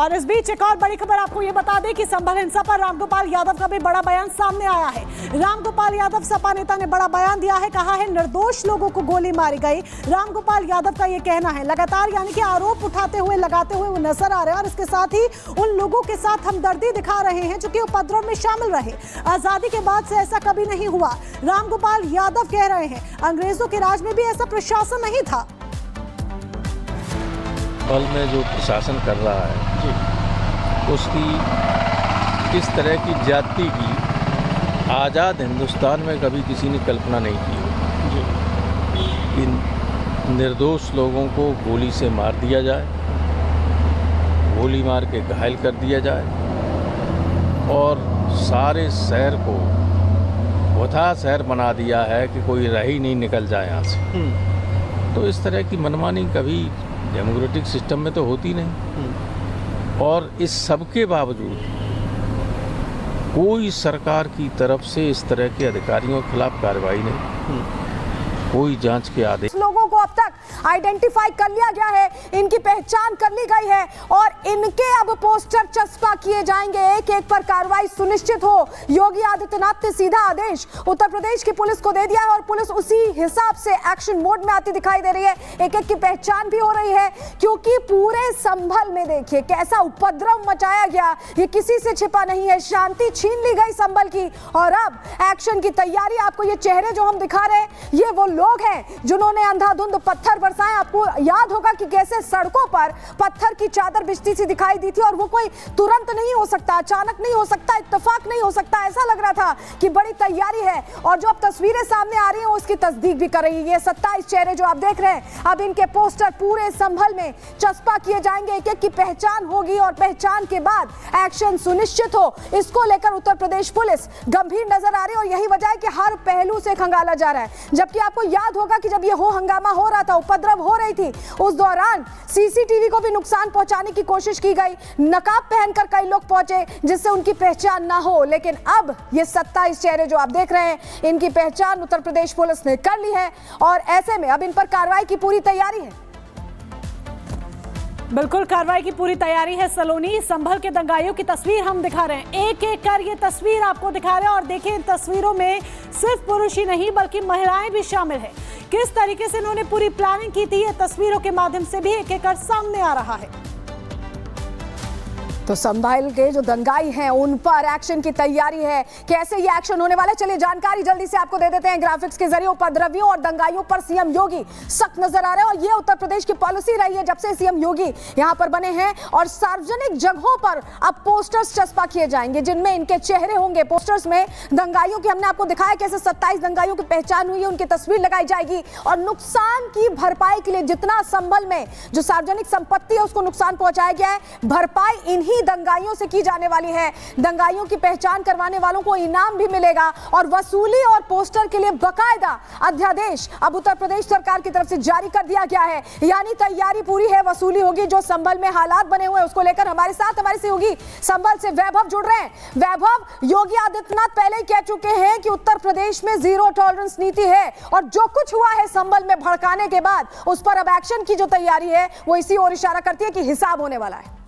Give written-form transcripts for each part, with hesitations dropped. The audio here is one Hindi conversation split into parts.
और इस बीच एक और बड़ी खबर आपको ये बता दें कि संभल हिंसा पर रामगोपाल यादव का भी बड़ा बयान सामने आया है। रामगोपाल यादव सपा नेता ने बड़ा बयान दिया है, कहा है निर्दोष लोगों को गोली मारी गई। रामगोपाल यादव का ये कहना है लगातार यानी कि आरोप उठाते हुए लगाते हुए वो नजर आ रहे हैं और इसके साथ ही उन लोगों के साथ हमदर्दी दिखा रहे हैं जो कि उपद्रव में शामिल रहे। आजादी के बाद से ऐसा कभी नहीं हुआ, रामगोपाल यादव कह रहे हैं। अंग्रेजों के राज में भी ऐसा प्रशासन नहीं था। पल में जो प्रशासन कर रहा है उसकी इस तरह की ज्यादती की आज़ाद हिंदुस्तान में कभी किसी ने कल्पना नहीं की कि निर्दोष लोगों को गोली से मार दिया जाए, गोली मार के घायल कर दिया जाए और सारे शहर को वथा शहर बना दिया है कि कोई रह ही नहीं निकल जाए यहाँ से। तो इस तरह की मनमानी कभी डेमोक्रेटिक सिस्टम में तो होती नहीं। और इस सब के बावजूद कोई सरकार की तरफ से इस तरह के अधिकारियों के खिलाफ कार्रवाई नहीं, कोई जांच के आदेश। लोगों को अब तक आइडेंटिफाई कर लिया गया है, इनकी पहचान कर ली गई है और इनके अब पोस्टर चस्पा किए जाएंगे, एक एक पर कार्रवाई सुनिश्चित हो। योगी आदित्यनाथ ने सीधा आदेश उत्तर प्रदेश की पुलिस को दे दिया है और पुलिस उसी हिसाब से एक्शन मोड में आती दिखाई दे रही है। एक एक की पहचान भी हो रही है क्योंकि पूरे संभल में देखिए कैसा उपद्रव मचाया गया, ये किसी से छिपा नहीं है। शांति छीन ली गई संभल की और अब एक्शन की तैयारी। आपको ये चेहरे जो हम दिखा रहे हैं ये वो लोग हैं जिन्होंने अंधाधुंध पत्थर बरसाए। आपको याद होगा कि कैसे सड़कों पर पत्थर की चादर बिछती सी दिखाई दी थी और वो कोई तुरंत नहीं हो सकता, अचानक नहीं हो सकता, इत्तेफाक नहीं हो सकता। ऐसा लग रहा था कि बड़ी तैयारी है और जो अब तस्वीरें सामने आ रही हैं उसकी तस्दीक भी कर रही है। ये 27 चेहरे जो आप देख रहे हैं, अब इनके पोस्टर पूरे संभल में चस्पा किए जाएंगे, एक एक की पहचान होगी और पहचान के बाद एक्शन सुनिश्चित हो। इसको लेकर उत्तर प्रदेश पुलिस गंभीर नजर आ रही है और यही वजह है कि हर पहलू से खंगाला जा रहा है। जबकि आपको याद होगा कि जब ये हंगामा हो रहा था, उपद्रव हो रही थी, उस दौरान सीसीटीवी को भी नुकसान पहुंचाने की कोशिश की गई। नकाब पहनकर कई लोग पहुंचे जिससे उनकी पहचान ना हो, लेकिन अब ये 27 चेहरे जो आप देख रहे हैं इनकी पहचान उत्तर प्रदेश पुलिस ने कर ली है और ऐसे में अब इन पर कार्रवाई की पूरी तैयारी है। बिल्कुल कार्रवाई की पूरी तैयारी है। सलोनी, संभल के दंगाइयों की तस्वीर हम दिखा रहे हैं, एक एक कर ये तस्वीर आपको दिखा रहे हैं और देखिए इन तस्वीरों में सिर्फ पुरुष ही नहीं बल्कि महिलाएं भी शामिल है। किस तरीके से इन्होंने पूरी प्लानिंग की थी ये तस्वीरों के माध्यम से भी एक एक कर सामने आ रहा है। तो संभल के जो दंगाई हैं उन पर एक्शन की तैयारी है। कैसे ये एक्शन होने वाला है चलिए जानकारी जल्दी से आपको दे देते हैं ग्राफिक्स के जरिए। उपद्रवियों और दंगाइयों पर सीएम योगी सख्त नजर आ रहे हैं और ये उत्तर प्रदेश की पॉलिसी रही है जब से सीएम योगी यहां पर बने हैं। और सार्वजनिक जगहों पर अब पोस्टर्स चस्पा किए जाएंगे जिनमें इनके चेहरे होंगे। पोस्टर्स में दंगाइयों की हमने आपको दिखाया कैसे 27 दंगाइयों की पहचान हुई है, उनकी तस्वीर लगाई जाएगी और नुकसान की भरपाई के लिए जितना संभल में जो सार्वजनिक संपत्ति है उसको नुकसान पहुंचाया गया है, भरपाई इन्हीं दंगाइयों से की जाने वाली है। दंगाइयों की पहचान करवाने वालों को इनाम भी मिलेगा और वसूली और पोस्टर के लिए बकायदा अध्यादेश अब उत्तर प्रदेश सरकार की तरफ से जारी कर दिया गया है। यानी तैयारी पूरी है, वसूली होगी। जो संभल में हालात बने हुए हैं उसको लेकर हमारे साथ हमारे सहयोगी संभल से वैभव जुड़ रहे हैं। वैभव, योगी आदित्यनाथ पहले ही कह चुके हैं कि उत्तर प्रदेश में जीरो टॉलरेंस नीति है और जो कुछ हुआ है संभल में भड़काने के बाद उस पर अब एक्शन की जो तैयारी है वो इसी ओर इशारा करती है कि हिसाब होने वाला है।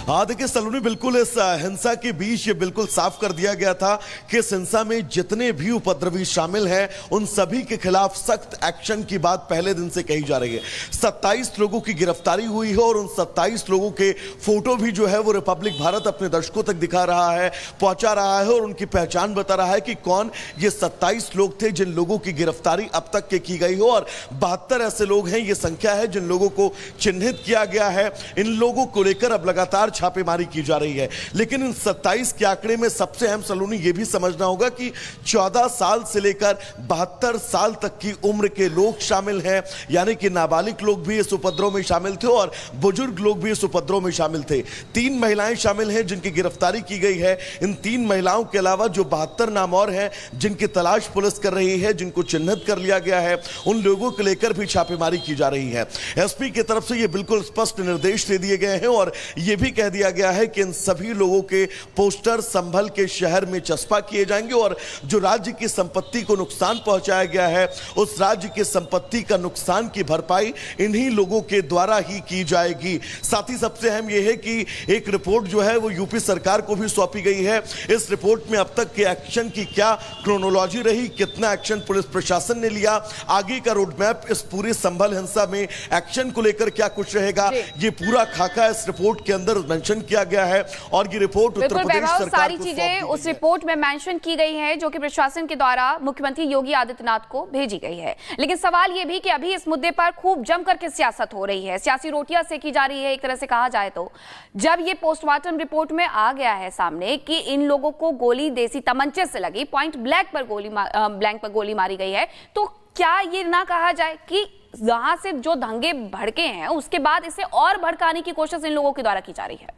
हाँ देखिए सलोनी, बिल्कुल इस हिंसा के बीच ये बिल्कुल साफ कर दिया गया था कि इस हिंसा में जितने भी उपद्रवी शामिल हैं उन सभी के खिलाफ सख्त एक्शन की बात पहले दिन से कही जा रही है। 27 लोगों की गिरफ्तारी हुई है और उन 27 लोगों के फोटो भी जो है वो रिपब्लिक भारत अपने दर्शकों तक दिखा रहा है, पहुंचा रहा है और उनकी पहचान बता रहा है कि कौन ये 27 लोग थे जिन लोगों की गिरफ्तारी अब तक के की गई हो। और 72 ऐसे लोग हैं, ये संख्या है जिन लोगों को चिन्हित किया गया है। इन लोगों को लेकर अब लगातार छापेमारी की जा रही है। लेकिन इन 27 के आंकड़े में सबसे अहम सलोनी यह भी समझना होगा कि 14 साल से लेकर 72 साल तक की उम्र के लोग शामिल हैं, यानी कि नाबालिग लोग भी इस उपद्रव में शामिल थे और बुजुर्ग लोग भी इस उपद्रव में शामिल थे। 3 महिलाएं शामिल हैं जिनकी गिरफ्तारी की गई है। इन 3 महिलाओं के अलावा जो 72 नाम और हैं जिनकी तलाश पुलिस कर रही है, जिनको चिन्हित कर लिया गया है, उन लोगों को लेकर भी छापेमारी की जा रही है। एसपी की तरफ से यह बिल्कुल स्पष्ट निर्देश दे दिए गए हैं और यह भी कह दिया गया है कि इन सभी लोगों के पोस्टर संभल के शहर में चस्पा किए जाएंगे और जो राज्य की संपत्ति को नुकसान पहुंचाया गया है उस राज्य की संपत्ति का नुकसान की भरपाई इन्हीं लोगों के द्वारा ही की जाएगी। साथ ही सबसे अहम यह है कि एक रिपोर्ट जो है वो यूपी सरकार को भी सौंपी गई है। इस रिपोर्ट में अब तक के एक्शन की क्या क्रोनोलॉजी रही, कितना एक्शन पुलिस प्रशासन ने लिया, आगे का रोड मैप, इस पूरी संभल हिंसा में एक्शन को लेकर क्या कुछ रहेगा, ये पूरा खाका इस रिपोर्ट के अंदर मेंशन किया गया है। और ये रिपोर्ट उत्तर प्रदेश सरकार सारी चीजें उस रिपोर्ट में मेंशन की गई है जो कि प्रशासन के द्वारा मुख्यमंत्री योगी आदित्यनाथ को भेजी गई है। लेकिन सवाल यह भी कि अभी इस मुद्दे पर खूब जम करके सियासत हो रही है, सियासी रोटियां सेकी जा रही है एक तरह से कहा जाए तो। जब ये पोस्टमार्टम रिपोर्ट में आ गया है सामने कि इन लोगों को गोली देसी तमंचे से लगी, पॉइंट ब्लैंक पर गोली मारी गई है, तो क्या ये ना कहा जाए कि यहां से जो दंगे भड़के हैं उसके बाद इसे और भड़काने की कोशिश इन लोगों के द्वारा की जा रही है?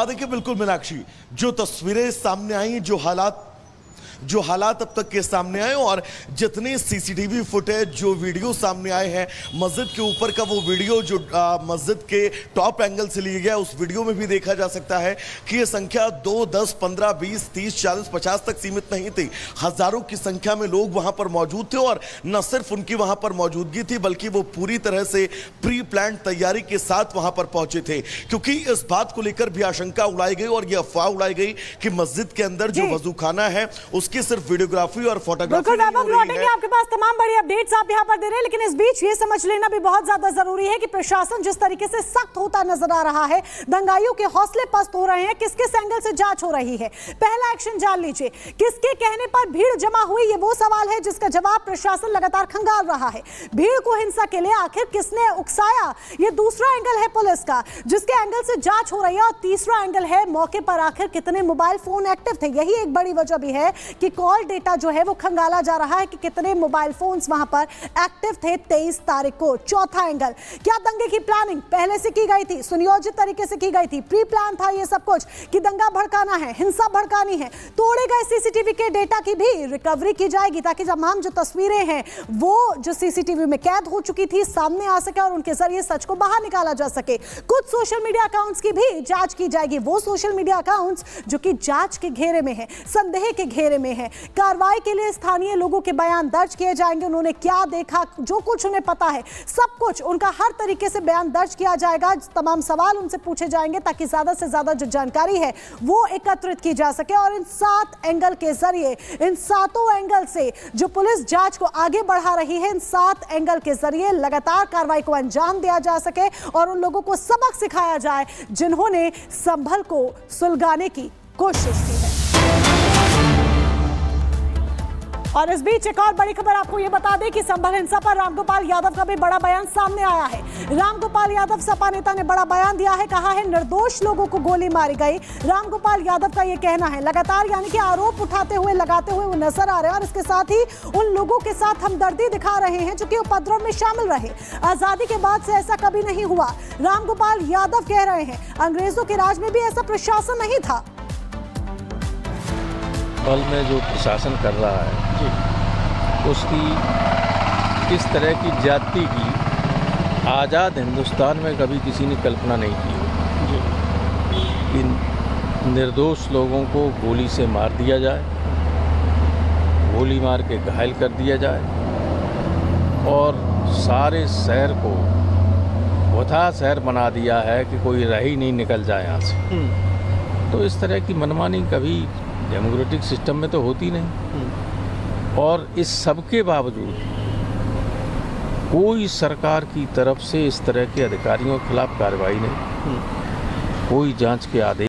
देखिए बिल्कुल मीनाक्षी, जो तस्वीरें सामने आई, जो हालात अब तक के सामने आए और जितने सीसीटीवी फुटेज, जो वीडियो सामने आए हैं, मस्जिद के ऊपर का वो वीडियो जो मस्जिद के टॉप एंगल से लिया गया, उस वीडियो में भी देखा जा सकता है कि ये संख्या 2, 10, 15, 20, 30, 40, 50 तक सीमित नहीं थी। हजारों की संख्या में लोग वहां पर मौजूद थे और न सिर्फ उनकी वहां पर मौजूदगी थी बल्कि वो पूरी तरह से प्री प्लान तैयारी के साथ वहां पर पहुंचे थे, क्योंकि इस बात को लेकर भी आशंका उड़ाई गई और यह अफवाह उड़ाई गई कि मस्जिद के अंदर जो वजूखाना है की सिर्फ वीडियोग्राफी और फोटोग्राफी लौटेंगे आपके पास तमाम बड़ी अपडेट्स आप यहां पर दे रहे हैं, लेकिन इस बीच ये समझ लेना भी बहुत ज्यादा जरूरी है कि प्रशासन जिस तरीके से सख्त होता नजर आ रहा है, दंगाइयों के हौसले पस्त हो रहे हैं, किस किस एंगल से जांच हो रही है। पहला एक्शन जान लीजिए, किसके कहने पर भीड़ जमा हुई, ये वो सवाल है जिसका जवाब प्रशासन लगातार खंगाल रहा है। भीड़ को हिंसा के लिए आखिर किसने उकसाया, ये दूसरा एंगल है पुलिस का जिसके एंगल से जांच हो रही है। और तीसरा एंगल है मौके पर आखिर कितने मोबाइल फोन एक्टिव थे, यही एक बड़ी वजह भी है कि कॉल डेटा जो है वो खंगाला जा रहा है कि कितने मोबाइल फोन्स वहां पर एक्टिव थे 23 तारीख को। चौथा एंगल, क्या दंगे की प्लानिंग पहले से की गई थी, सुनियोजित तरीके से की गई थी, प्री प्लान था ये सब कुछ कि दंगा भड़काना है, हिंसा भड़कानी है। तोड़े गए सीसीटीवी के डेटा की भी रिकवरी की जाएगी ताकि तमाम जो तस्वीरें हैं वो जो सीसीटीवी में कैद हो चुकी थी सामने आ सके और उनके जरिए सच को बाहर निकाला जा सके। कुछ सोशल मीडिया अकाउंट्स की भी जांच की जाएगी, वो सोशल मीडिया अकाउंट्स जो कि जांच के घेरे में है, संदेह के घेरे में है। कार्रवाई के लिए स्थानीय लोगों के बयान दर्ज किए जाएंगे, उन्होंने क्या देखा, जो कुछ उन्हें पता है सब कुछ उनका हर तरीके से बयान दर्ज किया जाएगा। तमाम सवाल उनसे पूछे जाएंगे ताकि ज्यादा से ज्यादा जो जानकारी है वो एकत्रित की जा सके। और इन 7 एंगल के जरिए, इन 7 एंगल से जो पुलिस जांच को आगे बढ़ा रही है, इन 7 एंगल के जरिए लगातार कार्रवाई को अंजाम दिया जा सके और उन लोगों को सबक सिखाया जाए जिन्होंने संभल को सुलगाने की कोशिश की है। और इस बीच एक और बड़ी खबर आपको ये बता दें कि संभल हिंसा पर रामगोपाल यादव का भी बड़ा बयान सामने आया है। रामगोपाल यादव सपा नेता ने बड़ा बयान दिया है, कहा है निर्दोष लोगों को गोली मारी गई। रामगोपाल यादव का ये कहना है, लगातार यानी कि आरोप उठाते हुए लगाते हुए वो नजर आ रहे हैं और इसके साथ ही उन लोगों के साथ हमदर्दी दिखा रहे हैं जो कि उपद्रव में शामिल रहे। आजादी के बाद से ऐसा कभी नहीं हुआ, रामगोपाल यादव कह रहे हैं। अंग्रेजों के राज में भी ऐसा प्रशासन नहीं था। पल में जो प्रशासन कर रहा है उसकी इस तरह की ज्यादती की आज़ाद हिंदुस्तान में कभी किसी ने कल्पना नहीं की। इन निर्दोष लोगों को गोली से मार दिया जाए, गोली मार के घायल कर दिया जाए और सारे शहर को वथा शहर बना दिया है कि कोई रह ही नहीं निकल जाए यहाँ से। तो इस तरह की मनमानी कभी डेमोक्रेटिक सिस्टम में तो होती नहीं। और इस सब के बावजूद कोई सरकार की तरफ से इस तरह के अधिकारियों के खिलाफ कार्रवाई नहीं, कोई जांच के आदेश